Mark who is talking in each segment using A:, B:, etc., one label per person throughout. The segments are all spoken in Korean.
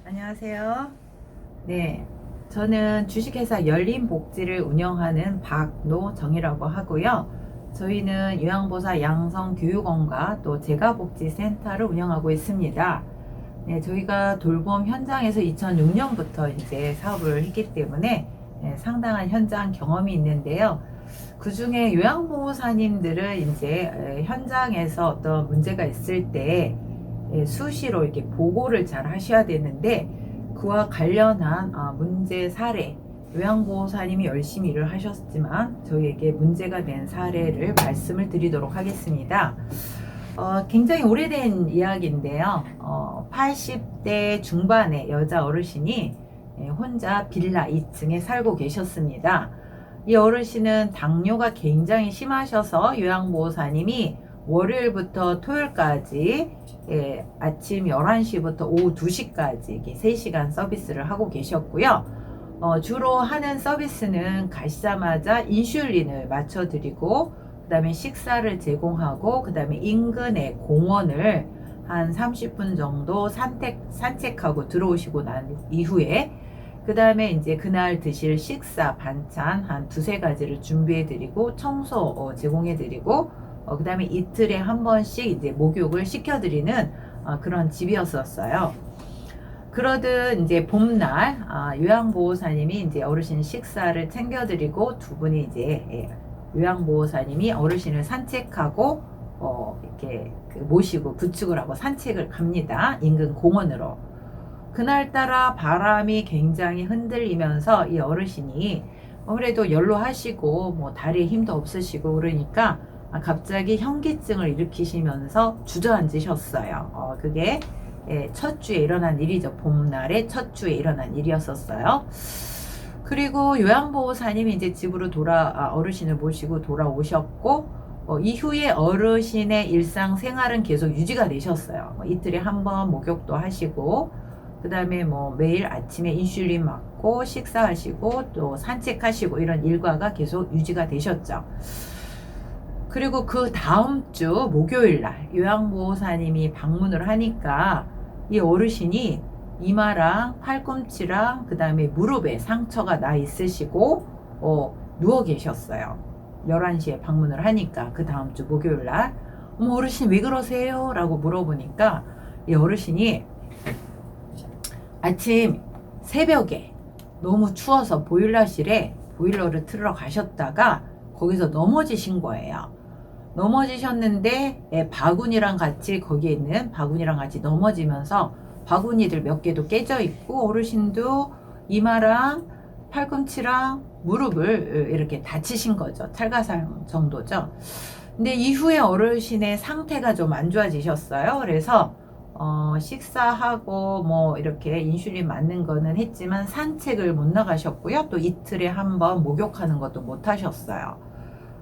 A: 안녕하세요. 네, 저는 주식회사 열린복지를 운영하는 박노정이라고 하고요. 저희는 요양보사 양성교육원과 또 재가복지센터를 운영하고 있습니다. 네, 저희가 돌봄 현장에서 2006년부터 이제 사업을 했기 때문에 상당한 현장 경험이 있는데요. 그 중에 요양보호사님들은 이제 현장에서 어떤 문제가 있을 때 수시로 이렇게 보고를 잘 하셔야 되는데, 그와 관련한 문제 사례, 요양보호사님이 열심히 일을 하셨지만 저희에게 문제가 된 사례를 말씀을 드리도록 하겠습니다. 굉장히 오래된 이야기인데요. 80대 중반의 여자 어르신이 혼자 빌라 2층에 살고 계셨습니다. 이 어르신은 당뇨가 굉장히 심하셔서 요양보호사님이 월요일부터 토요일까지 아침 11시부터 오후 2시까지 이렇게 3시간 서비스를 하고 계셨고요. 주로 하는 서비스는 가시자마자 인슐린을 맞춰드리고, 그 다음에 식사를 제공하고, 그 다음에 인근의 공원을 한 30분 정도 산책하고 들어오시고 난 이후에, 그 다음에 이제 그날 드실 식사 반찬 한 두세 가지를 준비해 드리고 청소 제공해 드리고, 그 다음에 이틀에 한 번씩 이제 목욕을 시켜드리는 그런 집이었었어요. 그러듯 이제 봄날 요양보호사님이 이제 어르신 식사를 챙겨드리고, 두 분이 이제 요양보호사님이 어르신을 산책하고 이렇게 모시고 부축을 하고 산책을 갑니다. 인근 공원으로. 그날따라 바람이 굉장히 흔들리면서 이 어르신이 그래도 연로하시고 뭐 다리에 힘도 없으시고 그러니까 갑자기 현기증을 일으키시면서 주저앉으셨어요. 그게 첫 주에 일어난 일이죠. 봄날에 첫 주에 일어난 일이었었어요. 그리고 요양보호사님이 이제 집으로 어르신을 모시고 돌아오셨고, 이후에 어르신의 일상생활은 계속 유지가 되셨어요. 이틀에 한 번 목욕도 하시고, 그 다음에 뭐 매일 아침에 인슐린 맞고 식사하시고 또 산책하시고 이런 일과가 계속 유지가 되셨죠. 그리고 그 다음 주 목요일 날 요양보호사님이 방문을 하니까 이 어르신이 이마랑 팔꿈치랑 그 다음에 무릎에 상처가 나 있으시고 누워 계셨어요. 11시에 방문을 하니까 그 다음 주 목요일 날 어머 어르신 왜 그러세요? 라고 물어보니까 이 어르신이 아침 새벽에 너무 추워서 보일러실에 보일러를 틀러 가셨다가 거기서 넘어지신 거예요. 넘어지셨는데 바구니랑 같이 거기에 있는 바구니랑 같이 넘어지면서 바구니들 몇 개도 깨져 있고 어르신도 이마랑 팔꿈치랑 무릎을 이렇게 다치신 거죠. 찰가상 정도죠. 근데 이후에 어르신의 상태가 좀 안 좋아지셨어요. 그래서 식사하고 뭐 이렇게 인슐린 맞는 거는 했지만 산책을 못 나가셨고요. 또 이틀에 한 번 목욕하는 것도 못 하셨어요.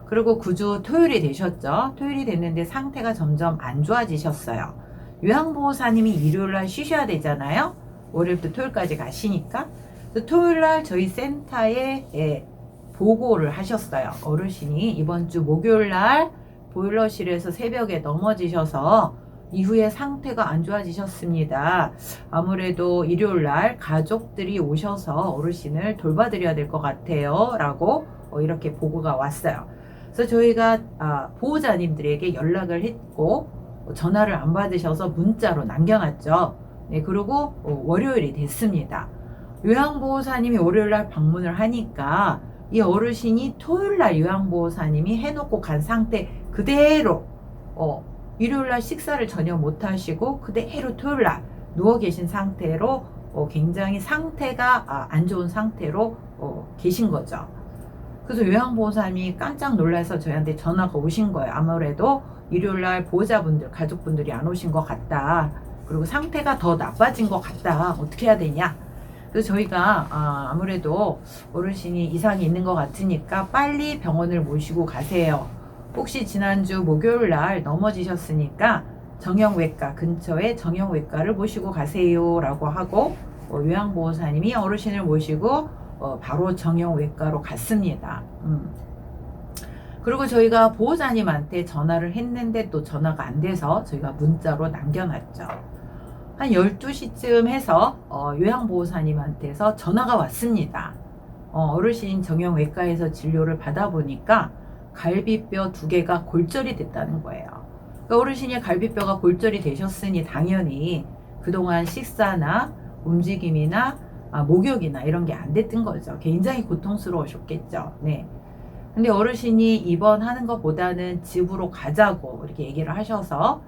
A: 그리고 그 주 토요일이 되셨죠. 토요일이 됐는데 상태가 점점 안 좋아지셨어요. 요양보호사님이 일요일날 쉬셔야 되잖아요. 월요일부터 토요일까지 가시니까. 토요일날 저희 센터에 보고를 하셨어요. 어르신이 이번 주 목요일날 보일러실에서 새벽에 넘어지셔서 이후에 상태가 안 좋아지셨습니다. 아무래도 일요일날 가족들이 오셔서 어르신을 돌봐드려야 될 것 같아요. 라고 이렇게 보고가 왔어요. 그래서 저희가 보호자님들에게 연락을 했고 전화를 안 받으셔서 문자로 남겨놨죠. 네, 그리고 월요일이 됐습니다. 요양보호사님이 월요일날 방문을 하니까 이 어르신이 토요일날 요양보호사님이 해놓고 간 상태 그대로 일요일날 식사를 전혀 못 하시고 그대로 토요일날 누워 계신 상태로 굉장히 상태가 안 좋은 상태로 계신 거죠. 그래서 요양보호사님이 깜짝 놀라서 저희한테 전화가 오신 거예요. 아무래도 일요일날 보호자분들, 가족분들이 안 오신 것 같다. 그리고 상태가 더 나빠진 것 같다. 어떻게 해야 되냐. 그래서 저희가 아무래도 어르신이 이상이 있는 것 같으니까 빨리 병원을 모시고 가세요. 혹시 지난주 목요일날 넘어지셨으니까 정형외과 근처에 정형외과를 모시고 가세요. 라고 하고 요양보호사님이 어르신을 모시고 바로 정형외과로 갔습니다. 그리고 저희가 보호자님한테 전화를 했는데 또 전화가 안 돼서 저희가 문자로 남겨놨죠. 한 12시쯤 해서 요양보호사님한테서 전화가 왔습니다. 어르신 정형외과에서 진료를 받아보니까 갈비뼈 2개가 골절이 됐다는 거예요. 그러니까 어르신이 갈비뼈가 골절이 되셨으니 당연히 그동안 식사나 움직임이나 목욕이나 이런 게 안 됐던 거죠. 굉장히 고통스러우셨겠죠. 네. 근데 어르신이 입원하는 것보다는 집으로 가자고 이렇게 얘기를 하셔서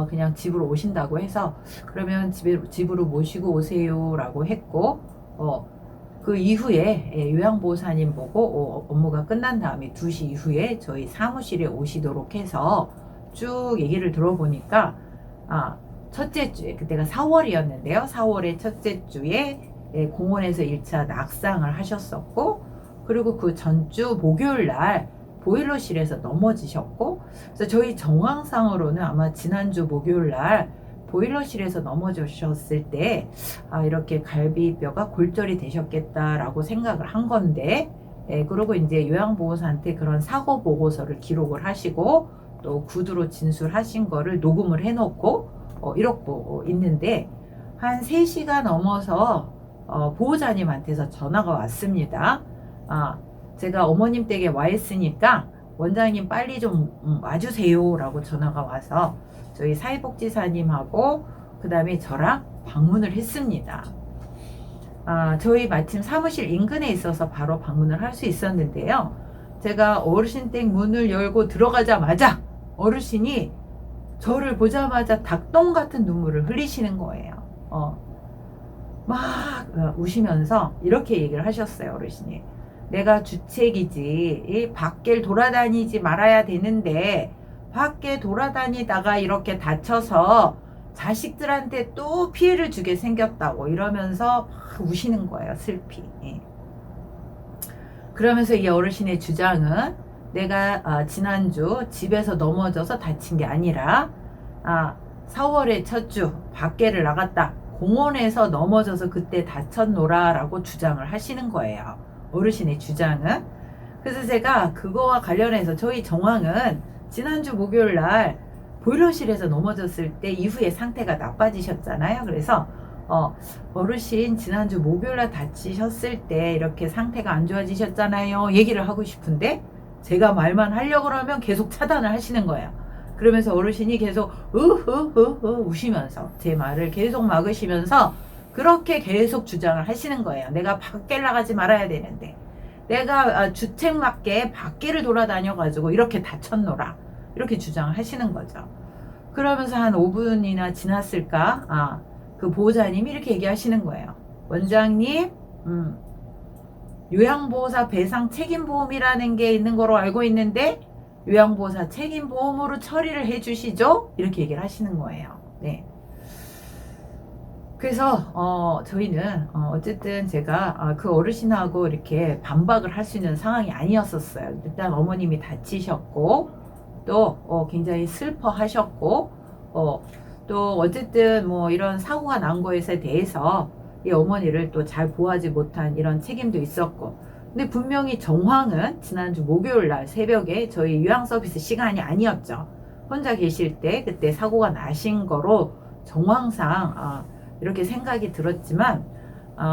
A: 그냥 집으로 오신다고 해서 그러면 집으로 모시고 오세요라고 했고 그 이후에 요양보호사님 보고 업무가 끝난 다음에 2시 이후에 저희 사무실에 오시도록 해서 쭉 얘기를 들어보니까 첫째 주에 그때가 4월이었는데요. 4월의 첫째 주에 공원에서 1차 낙상을 하셨었고 그리고 그 전주 목요일 날 보일러실에서 넘어지셨고 그래서 저희 정황상으로는 아마 지난주 목요일 날 보일러실에서 넘어지셨을 때 이렇게 갈비뼈가 골절이 되셨겠다라고 생각을 한 건데 그리고 이제 요양보호사한테 그런 사고 보고서를 기록을 하시고 또 구두로 진술하신 거를 녹음을 해놓고 이러고 있는데 한 3시가 넘어서 보호자님한테서 전화가 왔습니다. 제가 어머님 댁에 와 있으니까 원장님 빨리 좀 와주세요 라고 전화가 와서 저희 사회복지사님하고 그 다음에 저랑 방문을 했습니다. 저희 마침 사무실 인근에 있어서 바로 방문을 할 수 있었는데요. 제가 어르신 댁 문을 열고 들어가자마자 어르신이 저를 보자마자 닭똥 같은 눈물을 흘리시는 거예요. 막 우시면서 이렇게 얘기를 하셨어요. 어르신이 내가 주책이지 밖을 돌아다니지 말아야 되는데 밖에 돌아다니다가 이렇게 다쳐서 자식들한테 또 피해를 주게 생겼다고 이러면서 막 우시는 거예요. 슬피. 그러면서 이 어르신의 주장은 내가 지난주 집에서 넘어져서 다친 게 아니라 4월의 첫 주 밖에를 나갔다 공원에서 넘어져서 그때 다쳤노라 라고 주장을 하시는 거예요. 어르신의 주장은. 그래서 제가 그거와 관련해서 저희 정황은 지난주 목요일 날 보일러실에서 넘어졌을 때 이후에 상태가 나빠지셨잖아요. 그래서 어르신 지난주 목요일 날 다치셨을 때 이렇게 상태가 안 좋아지셨잖아요. 얘기를 하고 싶은데 제가 말만 하려고 그러면 계속 차단을 하시는 거예요. 그러면서 어르신이 계속 우시면서 제 말을 계속 막으시면서 그렇게 계속 주장을 하시는 거예요. 내가 밖에 나가지 말아야 되는데 내가 주책 맞게 밖에를 돌아다녀 가지고 이렇게 다쳤노라 이렇게 주장을 하시는 거죠. 그러면서 한 5분이나 지났을까 그 보호자님이 이렇게 얘기하시는 거예요. 원장님 요양보호사 배상 책임보험이라는 게 있는 거로 알고 있는데 요양보호사 책임보험으로 처리를 해주시죠? 이렇게 얘기를 하시는 거예요. 네. 그래서 저희는 어쨌든 제가 그 어르신하고 이렇게 반박을 할 수 있는 상황이 아니었었어요. 일단 어머님이 다치셨고 또 굉장히 슬퍼하셨고 또 어쨌든 뭐 이런 사고가 난 것에 대해서 이 어머니를 또 잘 보호하지 못한 이런 책임도 있었고 근데 분명히 정황은 지난주 목요일 날 새벽에 저희 요양 서비스 시간이 아니었죠. 혼자 계실 때 그때 사고가 나신 거로 정황상 이렇게 생각이 들었지만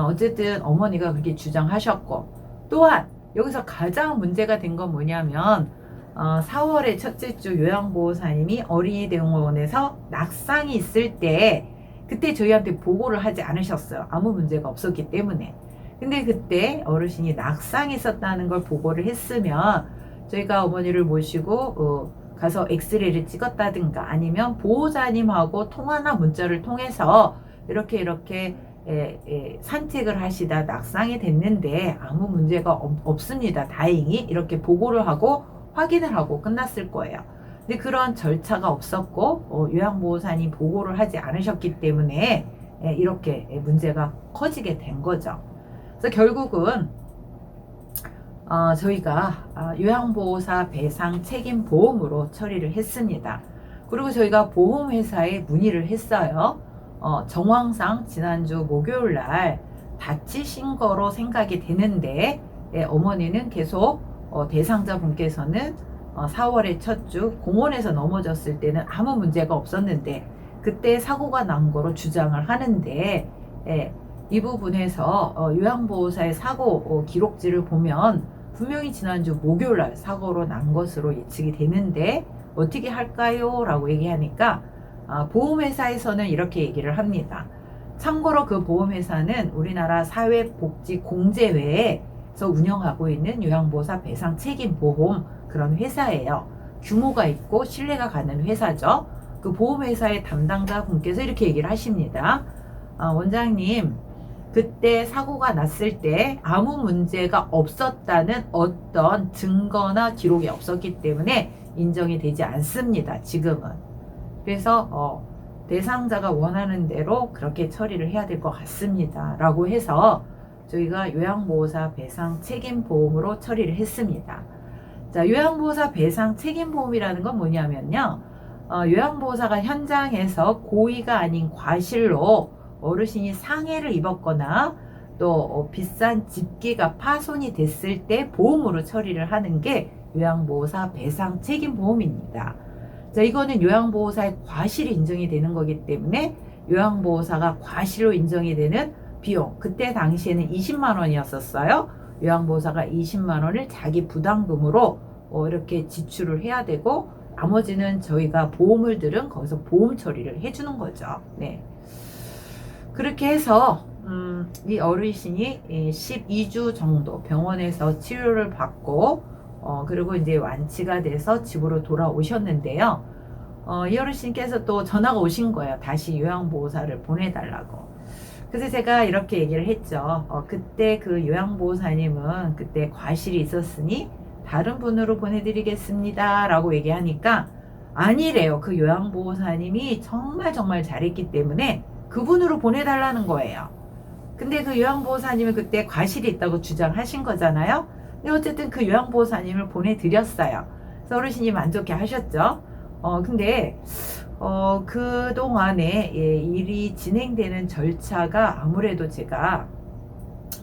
A: 어쨌든 어머니가 그렇게 주장하셨고 또한 여기서 가장 문제가 된 건 뭐냐면 4월의 첫째 주 요양보호사님이 어린이대공원에서 낙상이 있을 때 그때 저희한테 보고를 하지 않으셨어요. 아무 문제가 없었기 때문에. 근데 그때 어르신이 낙상이 있었다는 걸 보고를 했으면 저희가 어머니를 모시고 가서 엑스레이를 찍었다든가 아니면 보호자님하고 통화나 문자를 통해서 이렇게 산책을 하시다 낙상이 됐는데 아무 문제가 없습니다. 다행히 이렇게 보고를 하고 확인을 하고 끝났을 거예요. 근데 그런 절차가 없었고 요양보호사님 보고를 하지 않으셨기 때문에 이렇게 문제가 커지게 된 거죠. 그래서 결국은 저희가 요양보호사 배상 책임보험으로 처리를 했습니다. 그리고 저희가 보험회사에 문의를 했어요. 정황상 지난주 목요일 날 다치신 거로 생각이 되는데 어머니는 계속 대상자분께서는 4월의 첫 주 공원에서 넘어졌을 때는 아무 문제가 없었는데 그때 사고가 난 거로 주장을 하는데, 예, 이 부분에서 요양보호사의 사고 기록지를 보면 분명히 지난주 목요일날 사고로 난 것으로 예측이 되는데 어떻게 할까요? 라고 얘기하니까 보험회사에서는 이렇게 얘기를 합니다. 참고로 그 보험회사는 우리나라 사회복지공제회에서 운영하고 있는 요양보호사 배상 책임보험 그런 회사예요. 규모가 있고 신뢰가 가는 회사죠. 그 보험회사의 담당자 분께서 이렇게 얘기를 하십니다. 원장님, 그때 사고가 났을 때 아무 문제가 없었다는 어떤 증거나 기록이 없었기 때문에 인정이 되지 않습니다. 지금은. 그래서 대상자가 원하는 대로 그렇게 처리를 해야 될 것 같습니다. 라고 해서 저희가 요양보호사 배상 책임보험으로 처리를 했습니다. 자, 요양보호사 배상 책임보험이라는 건 뭐냐면요. 요양보호사가 현장에서 고의가 아닌 과실로 어르신이 상해를 입었거나 또 비싼 집기가 파손이 됐을 때 보험으로 처리를 하는 게 요양보호사 배상 책임보험입니다. 자, 이거는 요양보호사의 과실이 인정이 되는 거기 때문에 요양보호사가 과실로 인정이 되는 비용, 그때 당시에는 20만 원이었었어요. 요양보호사가 20만 원을 자기 부담금으로 이렇게 지출을 해야 되고 나머지는 저희가 보험을 들은 거기서 보험 처리를 해주는 거죠. 네. 그렇게 해서 이 어르신이 12주 정도 병원에서 치료를 받고 그리고 이제 완치가 돼서 집으로 돌아오셨는데요. 이 어르신께서 또 전화가 오신 거예요. 다시 요양보호사를 보내달라고. 그래서 제가 이렇게 얘기를 했죠. 그때 그 요양보호사님은 그때 과실이 있었으니 다른 분으로 보내드리겠습니다. 라고 얘기하니까 아니래요. 그 요양보호사님이 정말 잘했기 때문에 그분으로 보내달라는 거예요. 근데 그 요양보호사님은 그때 과실이 있다고 주장하신 거잖아요. 근데 어쨌든 그 요양보호사님을 보내드렸어요. 그래서 어르신이 만족해 하셨죠. 근데 그동안에 일이 진행되는 절차가 아무래도 제가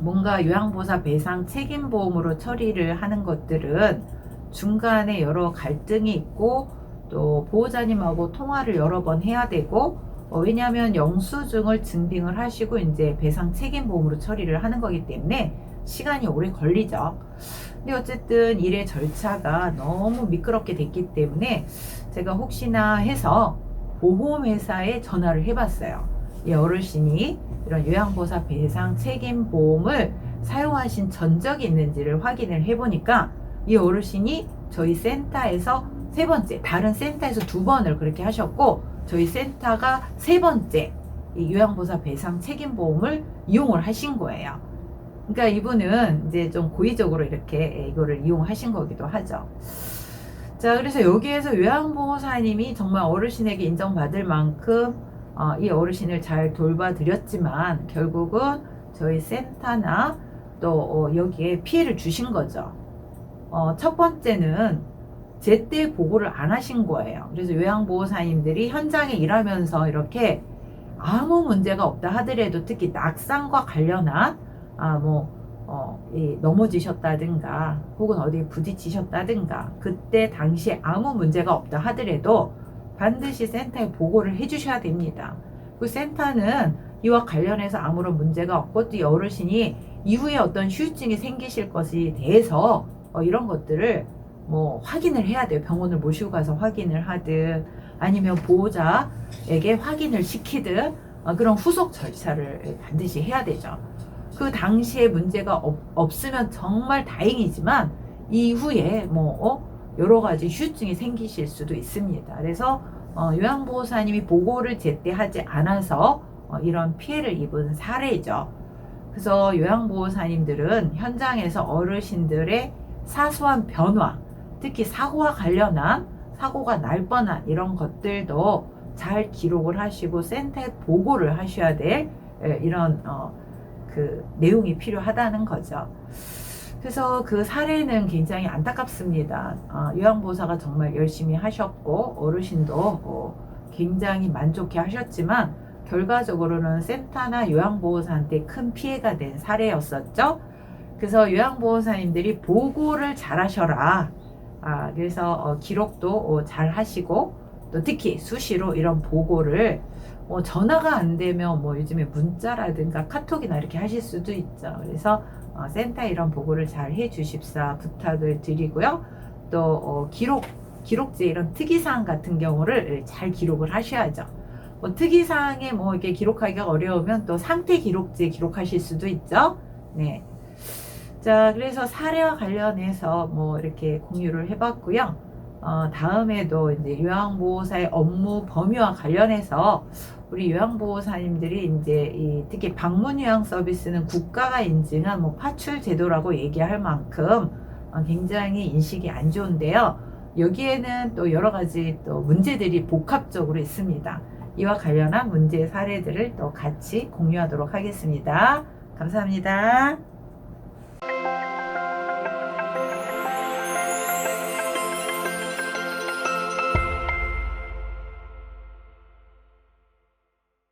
A: 뭔가 요양보호사 배상 책임보험으로 처리를 하는 것들은 중간에 여러 갈등이 있고 또 보호자님하고 통화를 여러 번 해야 되고 왜냐하면 영수증을 증빙을 하시고 이제 배상 책임보험으로 처리를 하는 거기 때문에 시간이 오래 걸리죠. 근데 어쨌든 일의 절차가 너무 미끄럽게 됐기 때문에 제가 혹시나 해서 보험회사에 전화를 해봤어요. 이 어르신이 이런 요양보호사 배상 책임보험을 사용하신 전적이 있는지를 확인을 해보니까 이 어르신이 저희 센터에서 3번째, 다른 센터에서 2번을 그렇게 하셨고 저희 센터가 3번째 이 요양보호사 배상 책임보험을 이용을 하신 거예요. 그러니까 이분은 이제 좀 고의적으로 이렇게 이거를 이용하신 거기도 하죠. 자, 그래서 여기에서 요양보호사님이 정말 어르신에게 인정받을 만큼 이 어르신을 잘 돌봐드렸지만 결국은 저희 센터나 또 여기에 피해를 주신 거죠. 첫 번째는 제때 보고를 안 하신 거예요. 그래서 요양보호사님들이 현장에 일하면서 이렇게 아무 문제가 없다 하더라도 특히 낙상과 관련한 넘어지셨다든가 혹은 어디에 부딪히셨다든가 그때 당시에 아무 문제가 없다 하더라도 반드시 센터에 보고를 해주셔야 됩니다. 그 센터는 이와 관련해서 아무런 문제가 없고 또 이 어르신이 이후에 어떤 후유증이 생기실 것에 대해서 이런 것들을 확인을 해야 돼요. 병원을 모시고 가서 확인을 하든 아니면 보호자에게 확인을 시키든 그런 후속 절차를 반드시 해야 되죠. 그 당시에 문제가 없으면 정말 다행이지만 이후에 여러 가지 후유증이 생기실 수도 있습니다. 그래서 요양보호사님이 보고를 제때 하지 않아서 이런 피해를 입은 사례죠. 그래서 요양보호사님들은 현장에서 어르신들의 사소한 변화, 특히 사고와 관련한 사고가 날 뻔한 이런 것들도 잘 기록을 하시고 센터에 보고를 하셔야 될 이런 그 내용이 필요하다는 거죠. 그래서 그 사례는 굉장히 안타깝습니다. 요양보호사가 정말 열심히 하셨고 어르신도 굉장히 만족해 하셨지만 결과적으로는 센터나 요양보호사한테 큰 피해가 된 사례였었죠. 그래서 요양보호사님들이 보고를 잘 하셔라. 그래서 기록도 잘 하시고 또 특히 수시로 이런 보고를 뭐 전화가 안 되면 뭐 요즘에 문자라든가 카톡이나 이렇게 하실 수도 있죠. 그래서 센터 이런 보고를 잘 해주십사 부탁을 드리고요. 또 기록지 이런 특이사항 같은 경우를 잘 기록을 하셔야죠. 뭐 특이사항에 뭐 이렇게 기록하기가 어려우면 또 상태 기록지에 기록하실 수도 있죠. 네. 자, 그래서 사례와 관련해서 뭐 이렇게 공유를 해봤고요. 다음에도 이제 요양보호사의 업무 범위와 관련해서 우리 요양보호사님들이 이제 특히 방문 요양 서비스는 국가가 인증한 뭐 파출 제도라고 얘기할 만큼 굉장히 인식이 안 좋은데요. 여기에는 또 여러 가지 또 문제들이 복합적으로 있습니다. 이와 관련한 문제 사례들을 또 같이 공유하도록 하겠습니다. 감사합니다.